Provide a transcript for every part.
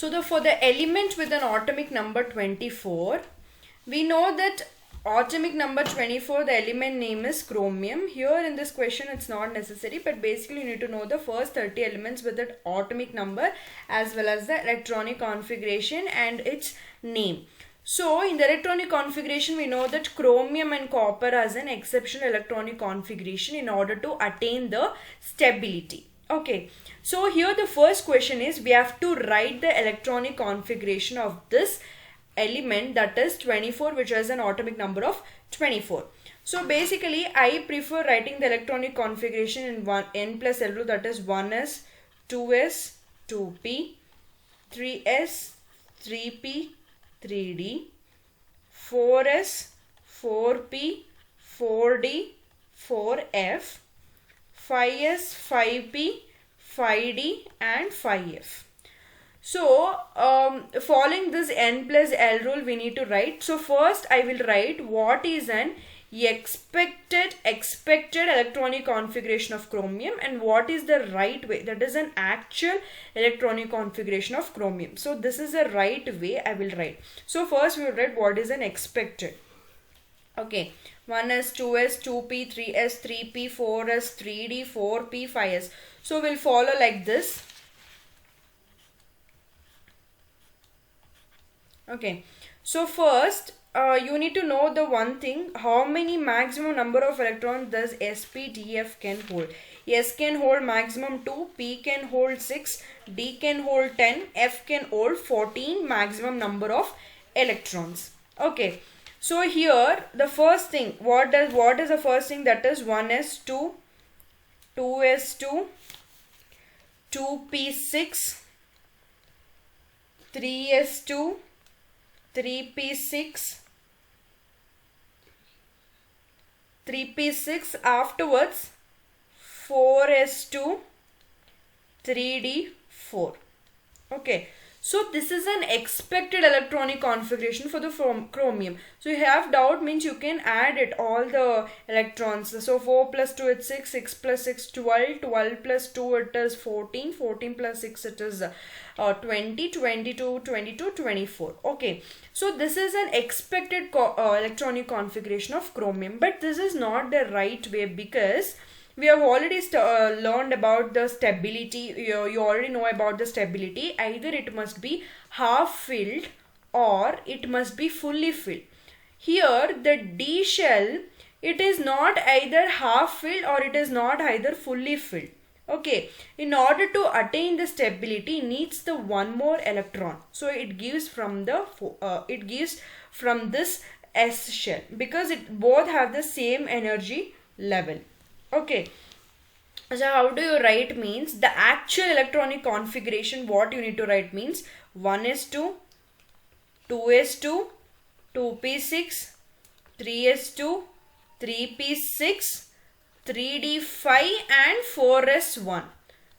So for the element with an atomic number 24, we know that atomic number 24, the element name is chromium. Here in this question it's not necessary, but basically you need to know the first 30 elements with the atomic number as well as the electronic configuration and its name. So in the electronic configuration, we know that chromium and copper has an exceptional electronic configuration in order to attain the stability. Okay, so here the first question is we have to write the electronic configuration of this element, that is 24, which has an atomic number of 24. So basically I prefer writing the electronic configuration in n plus L rule, that is 1s, 2s, 2p, 3s, 3p, 3d, 4s, 4p, 4d, 4f, 5s, 5p, 5d and 5f. So following this n plus L rule, we need to write. So first I will write what is an expected electronic configuration of chromium and what is the right way, that is an actual electronic configuration of chromium. So this is the right way I will write. So first we will write what is an expected. Okay, 1s, 2s, 2p, 3s, 3p, 4s, 3d, 4p, 5s. So we'll follow like this. Okay, so first you need to know the one thing, how many maximum number of electrons does SPDF can hold. S can hold maximum 2, P can hold 6, D can hold 10, F can hold 14 maximum number of electrons. Okay, so here the first thing, what is the first thing, that is 1s2, 2s2, 2p6, 3s2, 3p6, 3p6, afterwards 4s2, 3d4. Okay, so this is an expected electronic configuration for the chromium. So you have doubt means you can add it, all the electrons. So 4 plus 2 is 6, 6 plus 6 12, 12 plus 2 it is 14, 14 plus 6 it is 20, 22, 22, 24. Okay, so this is an expected electronic configuration of chromium, but this is not the right way because we have already learned about the stability. You already know about the stability. Either it must be half filled or it must be fully filled. Here the D shell, it is not either half filled or it is not either fully filled. Okay, in order to attain the stability, it needs the one more electron. So it gives from the this S shell because it both have the same energy level. Okay, so how do you write means the actual electronic configuration, what you need to write means 1s2, 2s2, 2p6, 3s2, 3p6, 3d5 and 4s1.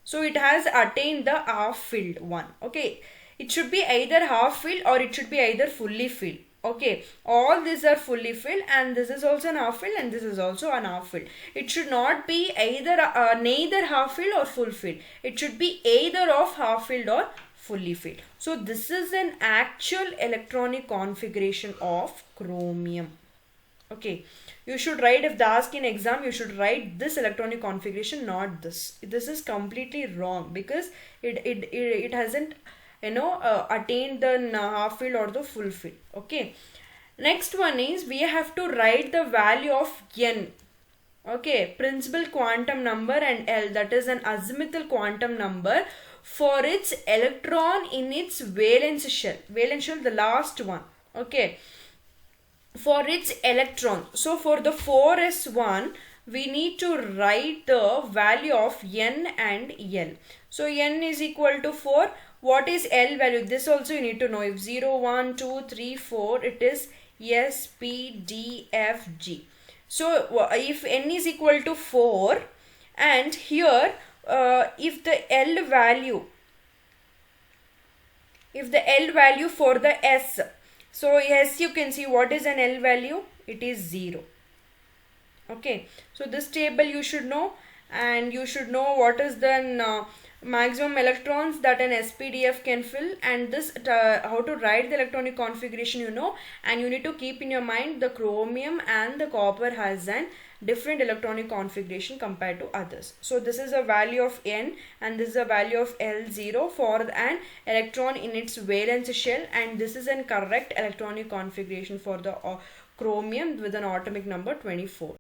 So it has attained the half filled one. Okay, it should be either half filled or it should be either fully filled. Okay, all these are fully filled and this is also an half filled and this is also an half filled. It should not be either neither half filled or full filled. It should be either of half filled or fully filled. So this is an actual electronic configuration of chromium. Okay, you should write, if they ask in exam, you should write this electronic configuration, not this. This is completely wrong because it hasn't attained the half filled or the full fill. Okay, next one is we have to write the value of n. Okay, principal quantum number, and L, that is an azimuthal quantum number for its electron in its valence shell, the last one. Okay, for its electron. So for the 4s1 we need to write the value of n and L. So n is equal to 4. What is L value? This also you need to know. If 0, 1, 2, 3, 4, it is S, P, D, F, G. So if n is equal to 4, and here if the L value for the S, so yes, you can see what is an L value, it is 0. Okay, so this table you should know, and you should know what is the maximum electrons that an SPDF can fill, and this how to write the electronic configuration, you know, and you need to keep in your mind the chromium and the copper has an different electronic configuration compared to others. So this is a value of N and this is a value of L0 for an electron in its valence shell, and this is a correct electronic configuration for the chromium with an atomic number 24.